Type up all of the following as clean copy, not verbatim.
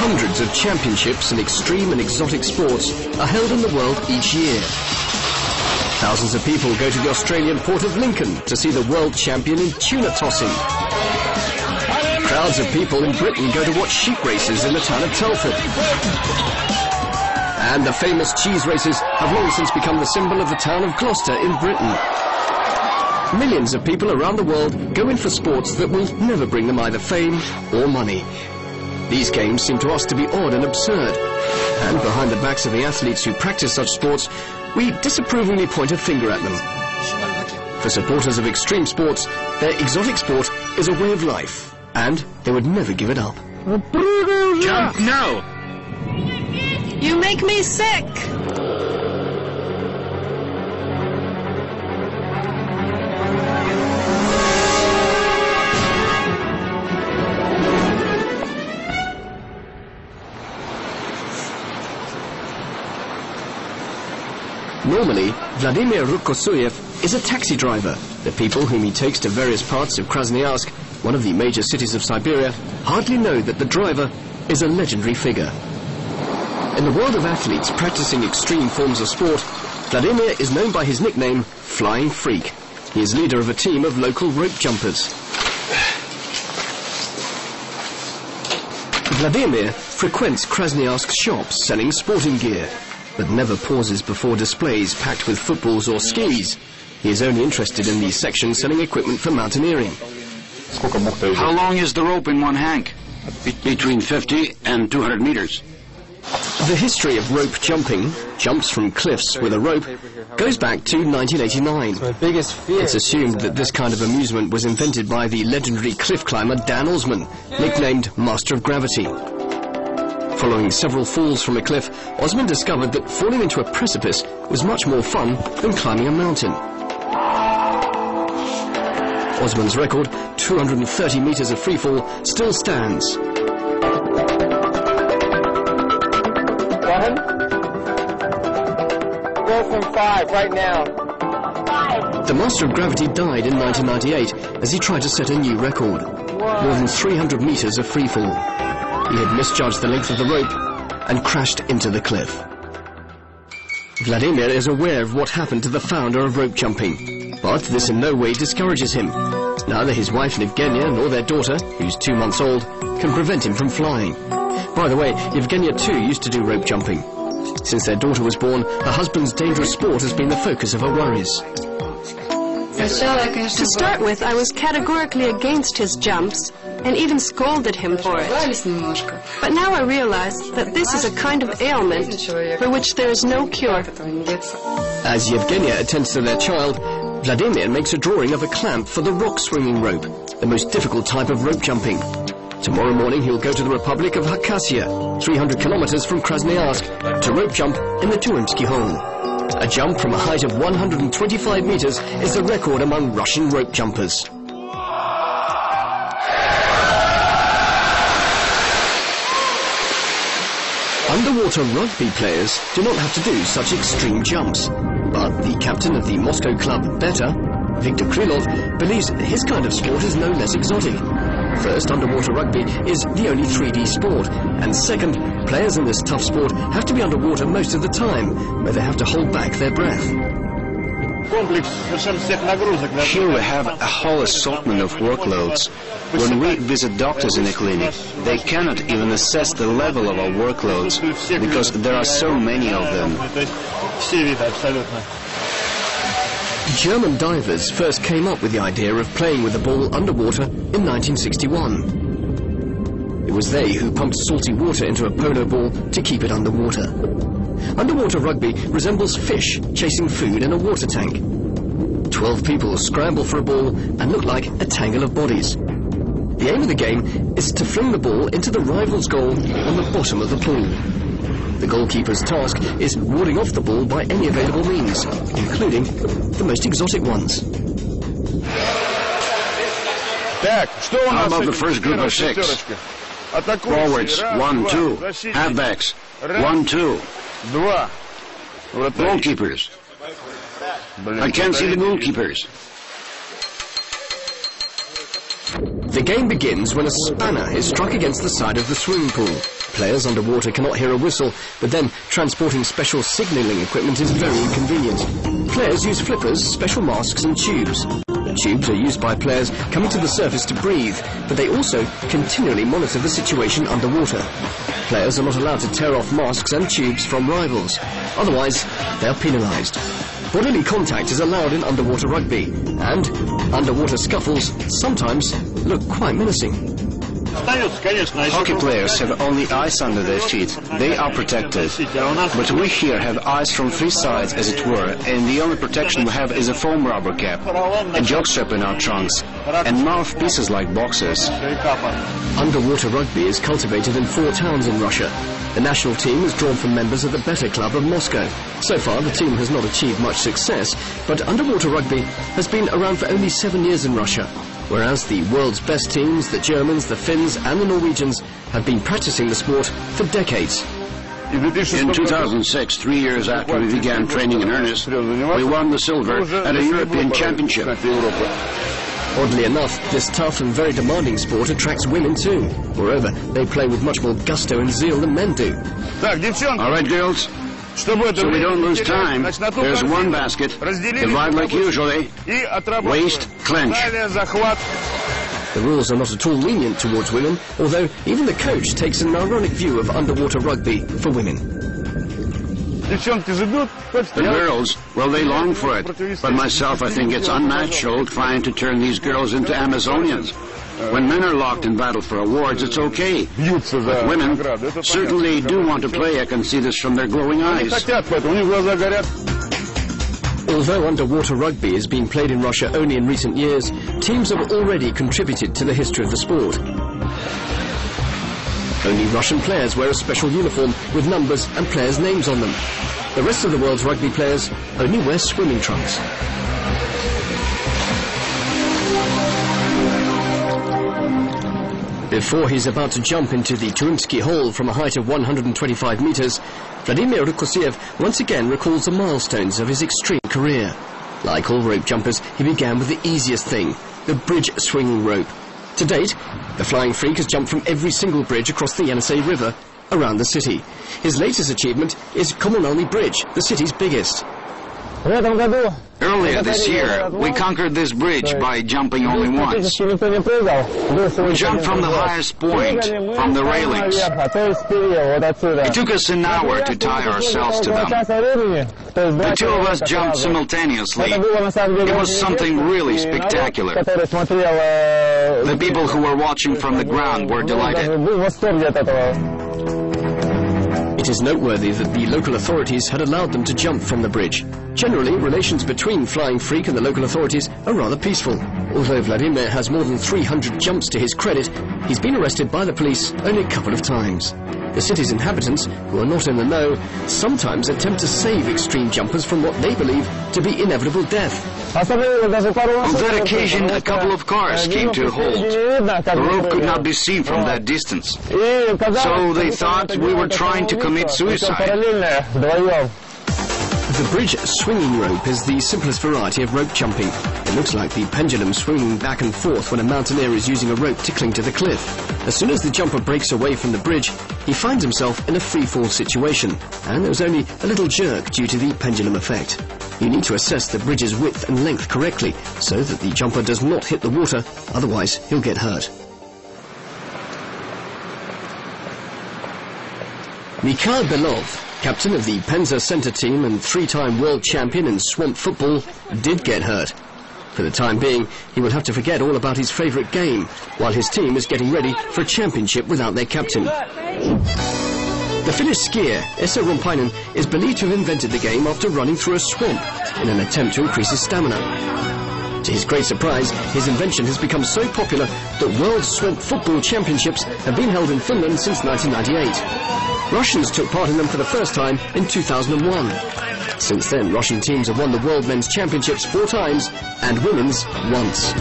Hundreds of championships in extreme and exotic sports are held in the world each year. Thousands of people go to the Australian port of Lincoln to see the world champion in tuna tossing. Crowds of people in Britain go to watch sheep races in the town of Telford. And the famous cheese races have long since become the symbol of the town of Gloucester in Britain. Millions of people around the world go in for sports that will never bring them either fame or money. These games seem to us to be odd and absurd, and behind the backs of the athletes who practice such sports, we disapprovingly point a finger at them. For supporters of extreme sports, their exotic sport is a way of life, and they would never give it up. Jump now! You make me sick! Normally, Vladimir Rukosuyev is a taxi driver. The people whom he takes to various parts of Krasnoyarsk, one of the major cities of Siberia, hardly know that the driver is a legendary figure. In the world of athletes practicing extreme forms of sport, Vladimir is known by his nickname, Flying Freak. He is leader of a team of local rope jumpers. Vladimir frequents Krasnoyarsk shops selling sporting gear, but never pauses before displays packed with footballs or skis. He is only interested in these sections selling equipment for mountaineering. How long is the rope in one hank? Between 50 and 200 meters. The history of rope jumping, jumps from cliffs with a rope, goes back to 1989. It's assumed that this kind of amusement was invented by the legendary cliff climber Dan Osman, nicknamed Master of Gravity. Following several falls from a cliff, Osman discovered that falling into a precipice was much more fun than climbing a mountain. Osman's record, 230 meters of freefall, still stands. Go from 5 right now. 5. The Master of Gravity died in 1998 as he tried to set a new record. More than 300 meters of freefall. He had misjudged the length of the rope and crashed into the cliff. Vladimir is aware of what happened to the founder of rope jumping, but this in no way discourages him. Neither his wife Yevgenia nor their daughter, who's 2 months old, can prevent him from flying. By the way, Yevgenia too used to do rope jumping. Since their daughter was born, her husband's dangerous sport has been the focus of her worries. To start with, I was categorically against his jumps and even scolded him for it. But now I realize that this is a kind of ailment for which there is no cure. As Yevgenia attends to their child, Vladimir makes a drawing of a clamp for the rock swinging rope, the most difficult type of rope jumping. Tomorrow morning he'll go to the Republic of Khakassia, 300 kilometers from Krasnoyarsk, to rope jump in the Turymsky hole. A jump from a height of 125 meters is the record among Russian rope jumpers. Underwater rugby players do not have to do such extreme jumps, but the captain of the Moscow club Beta, Viktor Krylov, believes his kind of sport is no less exotic. First, underwater rugby is the only 3D sport, and second, players in this tough sport have to be underwater most of the time, where they have to hold back their breath. Here we have a whole assortment of workloads. When we visit doctors in a clinic, they cannot even assess the level of our workloads, because there are so many of them. German divers first came up with the idea of playing with the ball underwater in 1961. It was they who pumped salty water into a polo ball to keep it underwater. Underwater rugby resembles fish chasing food in a water tank. 12 people scramble for a ball and look like a tangle of bodies. The aim of the game is to fling the ball into the rival's goal on the bottom of the pool. The goalkeeper's task is warding off the ball by any available means, including the most exotic ones. How about the first group of 6? Forwards, 1, 2. Halfbacks, 1, 2. Goalkeepers. I can't see the goalkeepers. The game begins when a spanner is struck against the side of the swimming pool. Players underwater cannot hear a whistle, but then transporting special signalling equipment is very inconvenient. Players use flippers, special masks and tubes. The tubes are used by players coming to the surface to breathe, but they also continually monitor the situation underwater. Players are not allowed to tear off masks and tubes from rivals, otherwise they are penalised. Bodily contact is allowed in underwater rugby, and underwater scuffles sometimes look quite menacing. Hockey players have only ice under their feet. They are protected. But we here have ice from three sides, as it were, and the only protection we have is a foam rubber cap, a jockstrap in our trunks, and mouthpieces like boxers. Underwater rugby is cultivated in 4 towns in Russia. The national team is drawn from members of the Better Club of Moscow. So far, the team has not achieved much success, but underwater rugby has been around for only 7 years in Russia, whereas the world's best teams, the Germans, the Finns and the Norwegians, have been practicing the sport for decades. In 2006, 3 years after we began training in earnest, we won the silver at a European Championship. Oddly enough, this tough and very demanding sport attracts women too. Moreover, they play with much more gusto and zeal than men do. All right, girls. So we don't lose time. There's one basket. Divide like usually. Waist, clench. The rules are not at all lenient towards women, although even the coach takes an ironic view of underwater rugby for women. The girls, well, they long for it. But myself, I think it's unnatural trying to turn these girls into Amazonians. When men are locked in battle for awards, it's okay. But women certainly do want to play. I can see this from their glowing eyes. Although underwater rugby is being played in Russia only in recent years, teams have already contributed to the history of the sport. Only Russian players wear a special uniform with numbers and players' names on them. The rest of the world's rugby players only wear swimming trunks. Before he's about to jump into the Turimsky Hole from a height of 125 meters, Vladimir Rukosiev once again recalls the milestones of his extreme career. Like all rope jumpers, he began with the easiest thing, the bridge swinging rope. To date, the flying freak has jumped from every single bridge across the Yenisei River around the city. His latest achievement is Komunalny Bridge, the city's biggest. Earlier this year, we conquered this bridge by jumping only once. We jumped from the highest point, from the railings. It took us an hour to tie ourselves to them. The two of us jumped simultaneously. It was something really spectacular. The people who were watching from the ground were delighted. It is noteworthy that the local authorities had allowed them to jump from the bridge. Generally, relations between Flying Freak and the local authorities are rather peaceful. Although Vladimir has more than 300 jumps to his credit, he's been arrested by the police only a couple of times. The city's inhabitants, who are not in the know, sometimes attempt to save extreme jumpers from what they believe to be inevitable death. On that occasion, a couple of cars came to a halt. The rope could not be seen from that distance. So they thought we were trying to commit suicide. The bridge swinging rope is the simplest variety of rope jumping. It looks like the pendulum swinging back and forth when a mountaineer is using a rope to cling to the cliff. As soon as the jumper breaks away from the bridge, he finds himself in a free-fall situation, and there's only a little jerk due to the pendulum effect. You need to assess the bridge's width and length correctly, so that the jumper does not hit the water, otherwise he'll get hurt. Mikhail Belov, captain of the Penza Center team and 3-time world champion in swamp football, did get hurt. For the time being, he will have to forget all about his favorite game, while his team is getting ready for a championship without their captain. The Finnish skier, Esa Rompainen, is believed to have invented the game after running through a swamp in an attempt to increase his stamina. To his great surprise, his invention has become so popular that World Swamp Football Championships have been held in Finland since 1998. Russians took part in them for the first time in 2001. Since then, Russian teams have won the World Men's Championships 4 times and Women's once.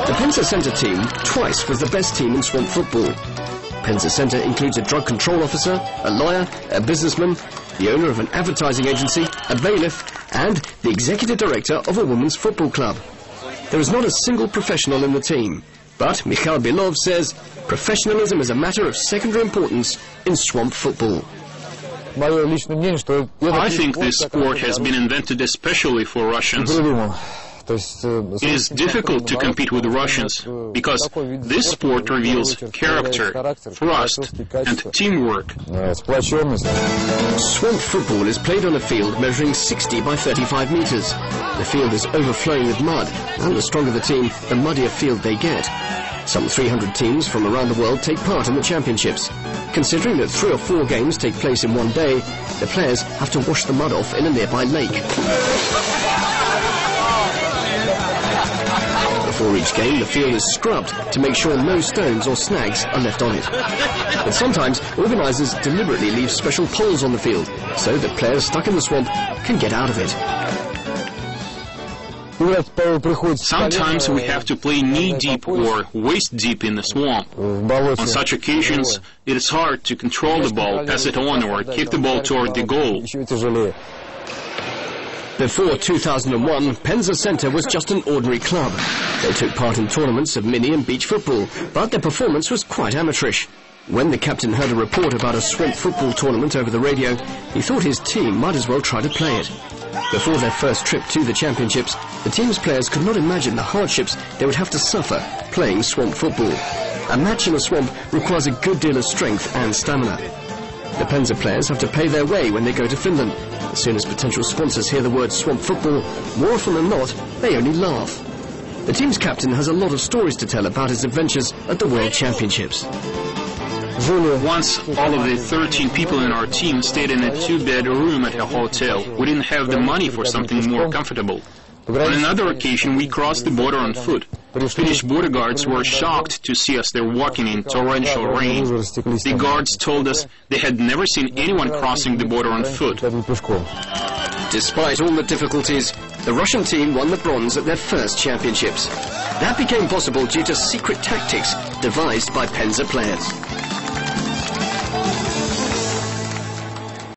The Penza Center team twice was the best team in swamp football. Penza Center includes a drug control officer, a lawyer, a businessman, the owner of an advertising agency, a bailiff, and the executive director of a women's football club. there is not a single professional in the team. But Mikhail Belov says professionalism is a matter of secondary importance in swamp football. I think this sport has been invented especially for Russians. It is difficult to compete with the Russians because this sport reveals character, trust, and teamwork. Swamp football is played on a field measuring 60 by 35 meters. The field is overflowing with mud, and the stronger the team, the muddier field they get. Some 300 teams from around the world take part in the championships. Considering that 3 or 4 games take place in one day, the players have to wash the mud off in a nearby lake. Before each game, the field is scrubbed to make sure no stones or snags are left on it. But sometimes, organisers deliberately leave special poles on the field so that players stuck in the swamp can get out of it. Sometimes we have to play knee-deep or waist-deep in the swamp. On such occasions, it is hard to control the ball, pass it on, or kick the ball toward the goal. Before 2001, Penza Center was just an ordinary club. They took part in tournaments of mini and beach football, but their performance was quite amateurish. When the captain heard a report about a swamp football tournament over the radio, he thought his team might as well try to play it. Before their first trip to the championships, the team's players could not imagine the hardships they would have to suffer playing swamp football. A match in a swamp requires a good deal of strength and stamina. The Penza players have to pay their way when they go to Finland. As soon as potential sponsors hear the word swamp football, more often than not, they only laugh. The team's captain has a lot of stories to tell about his adventures at the World Championships. Once, all of the 13 people in our team stayed in a 2-bed room at a hotel. We didn't have the money for something more comfortable. On another occasion, we crossed the border on foot. Finnish border guards were shocked to see us there walking in torrential rain. The guards told us they had never seen anyone crossing the border on foot. Despite all the difficulties, the Russian team won the bronze at their first championships. That became possible due to secret tactics devised by Penza players.